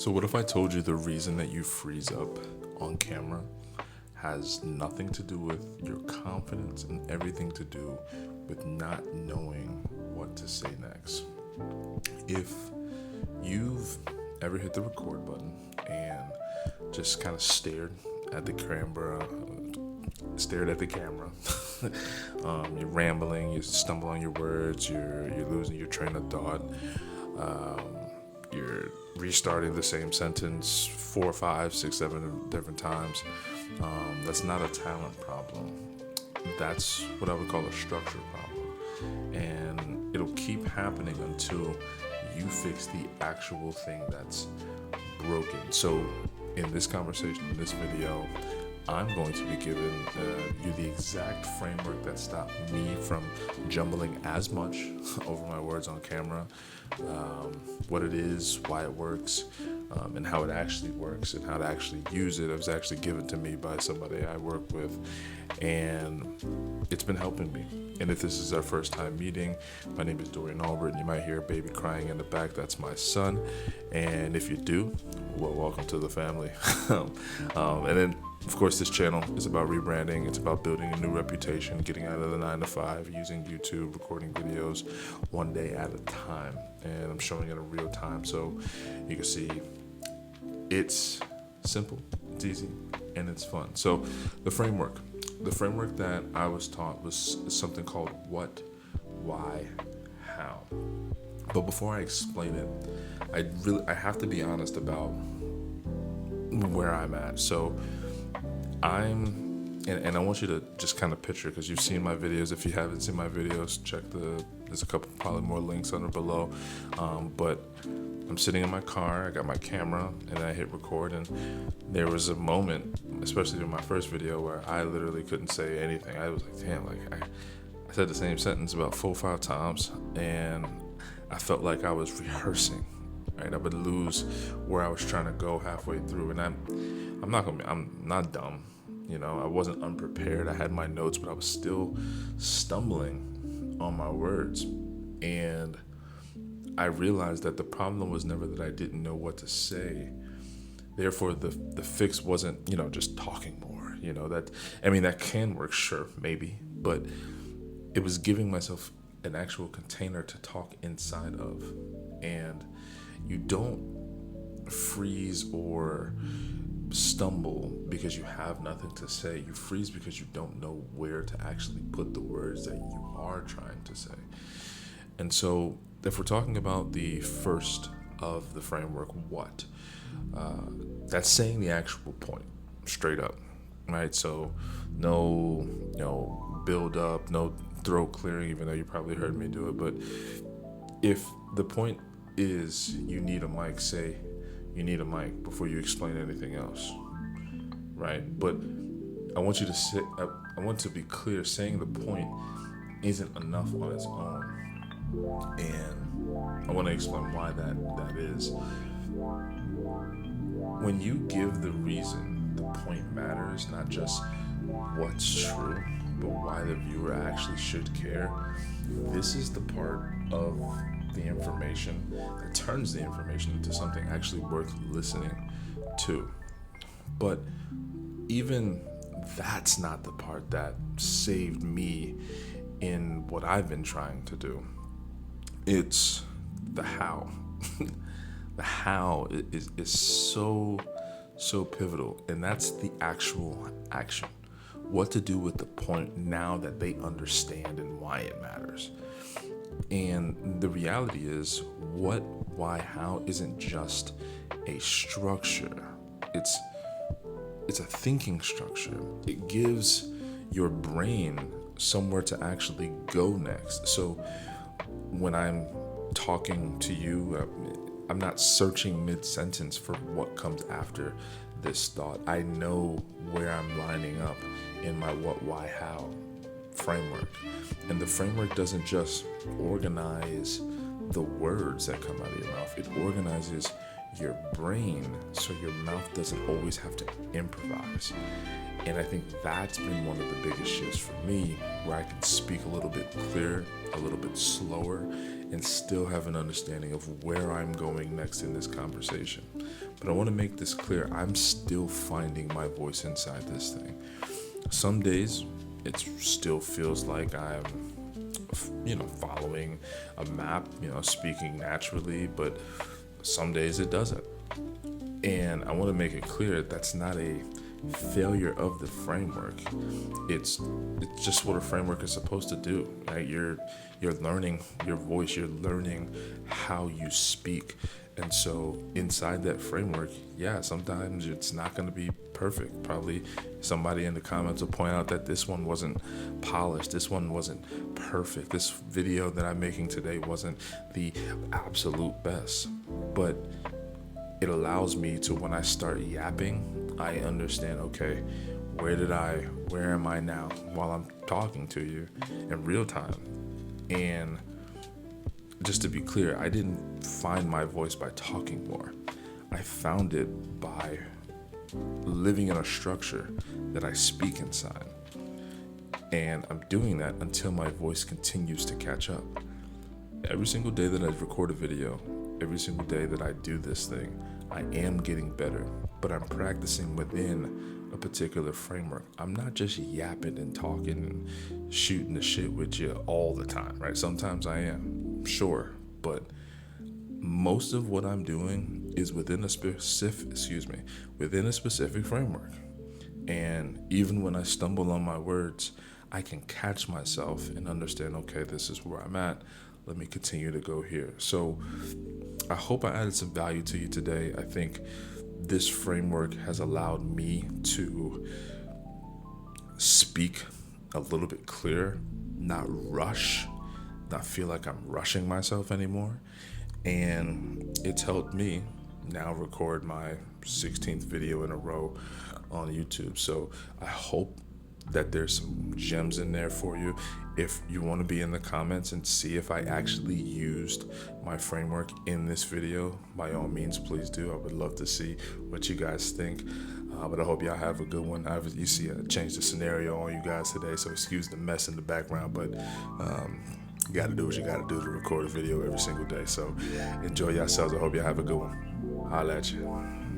So, what if I told you the reason that you freeze up on camera has nothing to do with your confidence and everything to do with not knowing what to say next? If you've ever hit the record button and just kind of stared at the camera, you're rambling, you stumble on your words, you're losing your train of thought. You're restarting the same sentence 4, 5, 6, 7 different times. That's not a talent problem. That's what I would call a structure problem. And it'll keep happening until you fix the actual thing that's broken. So in this conversation, in this video, I'm going to be giving you the exact framework that stopped me from jumbling as much over my words on camera, what it is, why it works, and how it actually works, and how to actually use it. It was actually given to me by somebody I work with, and it's been helping me. And if this is our first time meeting, my name is Dorian Albert, and you might hear a baby crying in the back. That's my son. And if you do, well, welcome to the family. And then, of course, this channel is about rebranding. It's about building a new reputation, getting out of the 9 to 5, using YouTube, recording videos one day at a time. And I'm showing it in real time, so you can see it's simple, it's easy, and it's fun. So the framework that I was taught was something called what, why, how. But before I explain it, I have to be honest about where I'm at. So and I want you to just kind of picture, because you've seen my videos. If you haven't seen my videos, there's a couple, probably more links under below. But I'm sitting in my car, I got my camera, and I hit record, and there was a moment, especially in my first video, where I literally couldn't say anything. I was like, damn, I said the same sentence about 4 or 5 times, and I felt like I was rehearsing. Right, I would lose where I was trying to go halfway through, and I'm not dumb. I wasn't unprepared. I had my notes, but I was still stumbling on my words. And I realized that the problem was never that I didn't know what to say. Therefore, the fix wasn't, just talking more. That can work, sure, maybe, but it was giving myself an actual container to talk inside of. And you don't freeze or stumble because you have nothing to say. You freeze because you don't know where to actually put the words that you are trying to say. And so if we're talking about the first of the framework, what, that's saying the actual point straight up, right? So no build up, no throat clearing, even though you probably heard me do it. But if the point is you need a mic, say you need a mic before you explain anything else, right? But I want to be clear, saying the point isn't enough on its own. And I want to explain why that is. When you give the reason, the point matters, not just what's true, but why the viewer actually should care. This is the part of the information that turns the information into something actually worth listening to. But even that's not the part that saved me in what I've been trying to do. It's the how. The how is so pivotal, and that's the actual action. What to do with the point now that they understand and why it matters. And the reality is, what, why, how isn't just a structure. It's a thinking structure. It gives your brain somewhere to actually go next. So when I'm talking to you, I'm not searching mid-sentence for what comes after this thought. I know where I'm lining up in my what, why, how framework. And the framework doesn't just organize the words that come out of your mouth. It organizes your brain so your mouth doesn't always have to improvise. And I think that's been one of the biggest shifts for me, where I can speak a little bit clearer, a little bit slower, and still have an understanding of where I'm going next in this conversation. But I want to make this clear. I'm still finding my voice inside this thing. Some days it still feels like I'm, following a map, speaking naturally, but some days it doesn't. And I want to make it clear that's not a failure of the framework. It's just what a framework is supposed to do. Right? You're learning your voice. You're learning how you speak. And so inside that framework, yeah, sometimes it's not going to be perfect. Probably somebody in the comments will point out that this one wasn't polished. This one wasn't perfect. This video that I'm making today wasn't the absolute best. But it allows me to, when I start yapping, I understand, okay, where am I now while I'm talking to you in real time? And just to be clear, I didn't find my voice by talking more. I found it by living in a structure that I speak inside. And I'm doing that until my voice continues to catch up. Every single day that I record a video, every single day that I do this thing, I am getting better, but I'm practicing within a particular framework. I'm not just yapping and talking and shooting the shit with you all the time, right? Sometimes I am, sure, but most of what I'm doing is within a specific framework. And even when I stumble on my words, I can catch myself and understand, okay, this is where I'm at. Let me continue to go here. So I hope I added some value to you today. I think this framework has allowed me to speak a little bit clearer, not rush, not feel like I'm rushing myself anymore. And it's helped me now record my 16th video in a row on YouTube. So I hope that there's some gems in there for you. If you want to be in the comments and see if I actually used my framework in this video, by all means, please do. I would love to see what you guys think. But I hope y'all have a good one. You see, I changed the scenario on you guys today, so excuse the mess in the background, but you got to do what you got to do to record a video every single day. So enjoy yourselves. I hope y'all have a good one. Holla at you.